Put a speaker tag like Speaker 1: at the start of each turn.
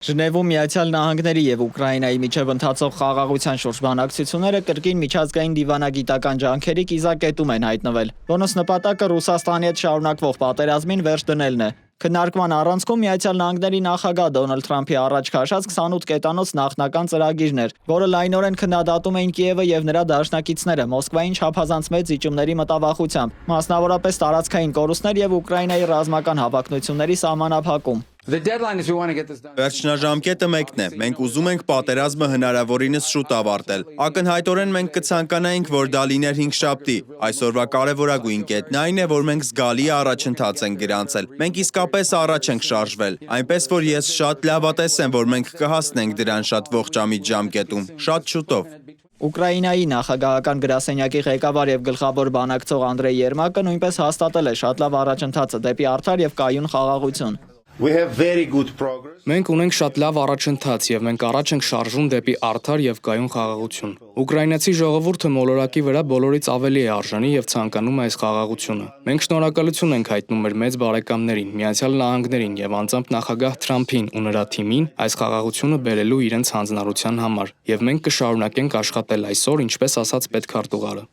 Speaker 1: Ժնևում Միացյալ Նահանգների եւ Ուկրաինայի միջև ընթացող խաղաղության շուրջ բանակցությունները կրկին միջազգային դիվանագիտական ջանքերի կիզակետում են հայտնվել, որոնց նպատակը Ռուսաստանի հետ շարունակվող պատերազմին վերջ դնելն է։ Քննարկման առանցքում Միացյալ Նահանգների նախագահ Դոնալդ Թրամփի առաջ քաշած 28 կետանոց նախնական ծրագիրն էր, որը լայնորեն քննադատում էին Կիևը եւ նրա դաշնակիցները Մոսկվային չափազանց մեծ զիջումների մտավախությամբ, մասնավորապես տարածքային կորուստներ եւ Ուկրաինայի ռազմական հավակնությունների սահմանափակում։
Speaker 2: Վերջնաժամկետը մեկն է, մենք ուզում ենք պատերազմը հնարավորինս շուտ ավարտել։ Ակնհայտորեն մենք կցանկանայինք, որ դա լիներ հինգշաբթի։ Այսօրվա կարևորագույն կետն այն է, որ մենք զգալի առաջընթաց ենք գրանցել։ Մենք իսկապես առաջ ենք շարժվել, այնպես որ ես շատ լավատես եմ, որ մենք կհասնենք դրան շատ ողջամիտ ժամկետում, շատ շուտով։
Speaker 1: Ուկրաինայի նախագահական գրասենյակի ղեկավար եւ գլխավոր բանակցող Անդրեյ Երմակը նույնպես հաստատել է շատ լավ առաջընթացը դեպի արդար եւ կայուն խաղաղություն։
Speaker 3: Մենք ունենք շատ լավ առաջընթաց եւ մենք առաջ ենք շարժվում դեպի արդար եւ կայուն խաղաղություն։ Ուկրաինացի ժողովուրդը մոլորակի վրա բոլորից ավելի է արժանի եւ ցանկանում է այս խաղաղությունը։ Մենք շնորհակալություն ենք հայտնում մեր մեծ բարեկամներին, Միացյալ Նահանգներին եւ անձամբ նախագահ Թրամփին ու նրա թիմին այս խաղաղությունը բերելու իրենց հանձնառության համար։ Եվ մենք կշարունակենք աշխատել այսօր, ինչպես ասաց պետքարտուղարը։